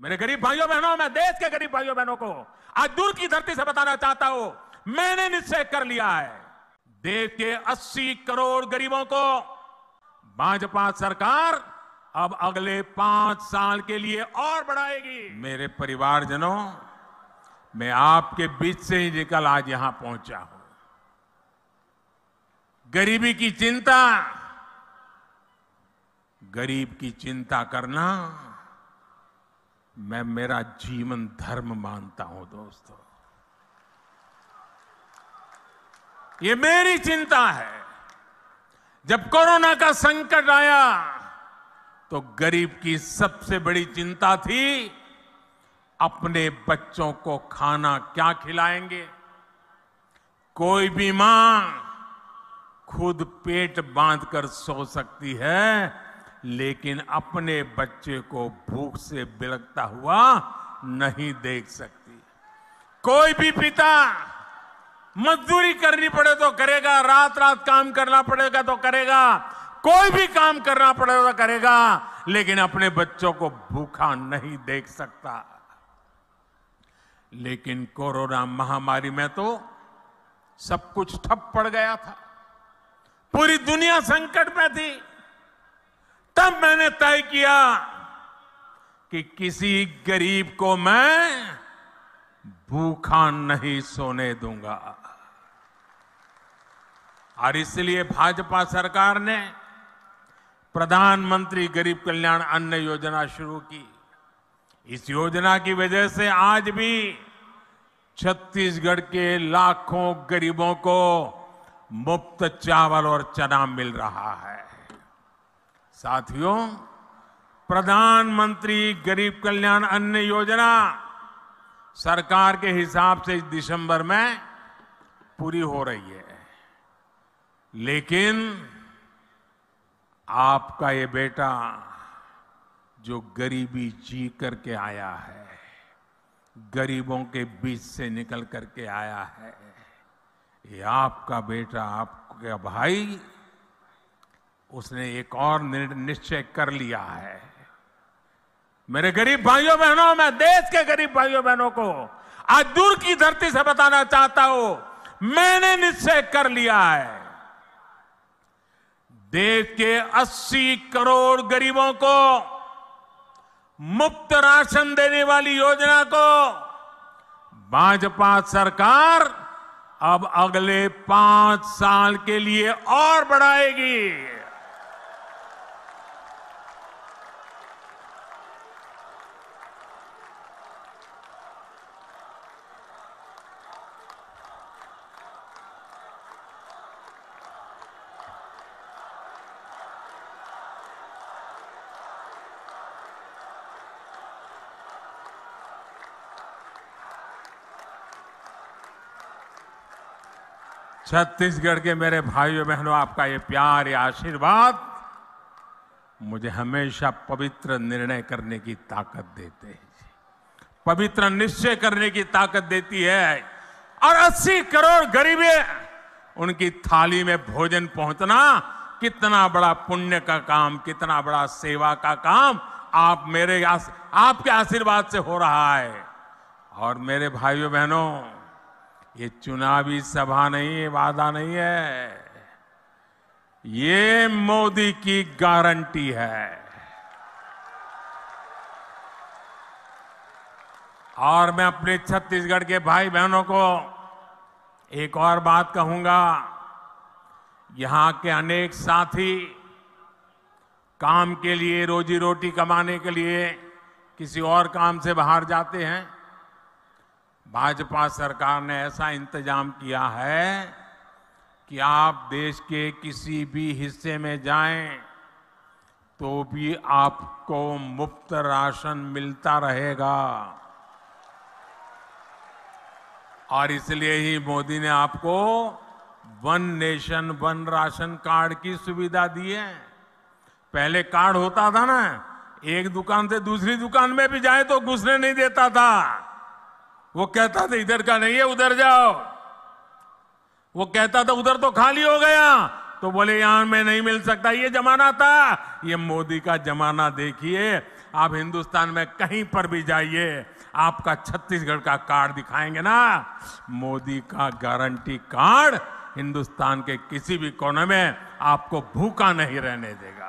मेरे गरीब भाइयों बहनों, मैं देश के गरीब भाइयों बहनों को आज दूर की धरती से बताना चाहता हूं, मैंने निश्चय कर लिया है, देश के 80 करोड़ गरीबों को भाजपा सरकार अब अगले 5 साल के लिए और बढ़ाएगी। मेरे परिवारजनों, मैं आपके बीच से ही निकल आज यहां पहुंचा हूं। गरीबी की चिंता, गरीब की चिंता करना मैं मेरा जीवन धर्म मानता हूं। दोस्तों, ये मेरी चिंता है। जब कोरोना का संकट आया तो गरीब की सबसे बड़ी चिंता थी अपने बच्चों को खाना क्या खिलाएंगे। कोई भी मां खुद पेट बांधकर सो सकती है, लेकिन अपने बच्चे को भूख से बिलखता हुआ नहीं देख सकती। कोई भी पिता मजदूरी करनी पड़े तो करेगा, रात रात काम करना पड़ेगा तो करेगा, कोई भी काम करना पड़ेगा तो करेगा, लेकिन अपने बच्चों को भूखा नहीं देख सकता। लेकिन कोरोना महामारी में तो सब कुछ ठप पड़ गया था, पूरी दुनिया संकट में थी। तब मैंने तय किया कि किसी गरीब को मैं भूखा नहीं सोने दूंगा, और इसलिए भाजपा सरकार ने प्रधानमंत्री गरीब कल्याण अन्न योजना शुरू की। इस योजना की वजह से आज भी छत्तीसगढ़ के लाखों गरीबों को मुफ्त चावल और चना मिल रहा है। साथियों, प्रधानमंत्री गरीब कल्याण अन्न योजना सरकार के हिसाब से इस दिसंबर में पूरी हो रही है, लेकिन आपका ये बेटा जो गरीबी जी करके आया है, गरीबों के बीच से निकल करके आया है, ये आपका बेटा, आपका भाई, उसने एक और निश्चय कर लिया है। मेरे गरीब भाइयों बहनों, मैं देश के गरीब भाइयों बहनों को आज दूर की धरती से बताना चाहता हूं, मैंने निश्चय कर लिया है, देश के 80 करोड़ गरीबों को मुफ्त राशन देने वाली योजना को भाजपा सरकार अब अगले 5 साल के लिए और बढ़ाएगी। छत्तीसगढ़ के मेरे भाइयों बहनों, आपका ये प्यार, ये आशीर्वाद मुझे हमेशा पवित्र निर्णय करने की ताकत देते हैं, पवित्र निश्चय करने की ताकत देती है। और 80 करोड़ गरीबी, उनकी थाली में भोजन पहुंचना कितना बड़ा पुण्य का काम, कितना बड़ा सेवा का काम आपके आशीर्वाद से हो रहा है। और मेरे भाइयों बहनों, ये चुनावी सभा नहीं है, वादा नहीं है, ये मोदी की गारंटी है। और मैं अपने छत्तीसगढ़ के भाई बहनों को एक और बात कहूंगा, यहां के अनेक साथी काम के लिए, रोजी रोटी कमाने के लिए किसी और काम से बाहर जाते हैं। भाजपा सरकार ने ऐसा इंतजाम किया है कि आप देश के किसी भी हिस्से में जाएं तो भी आपको मुफ्त राशन मिलता रहेगा। और इसलिए ही मोदी ने आपको one nation one ration card की सुविधा दी है। पहले कार्ड होता था ना, एक दुकान से दूसरी दुकान में भी जाए तो घुसने नहीं देता था, वो कहता था इधर का नहीं है, उधर जाओ। वो कहता था उधर तो खाली हो गया, तो बोले यहां में नहीं मिल सकता। ये जमाना था। ये मोदी का जमाना देखिए। आप हिंदुस्तान में कहीं पर भी जाइए, आपका छत्तीसगढ़ का कार्ड दिखाएंगे ना, मोदी का गारंटी कार्ड हिंदुस्तान के किसी भी कोने में आपको भूखा नहीं रहने देगा।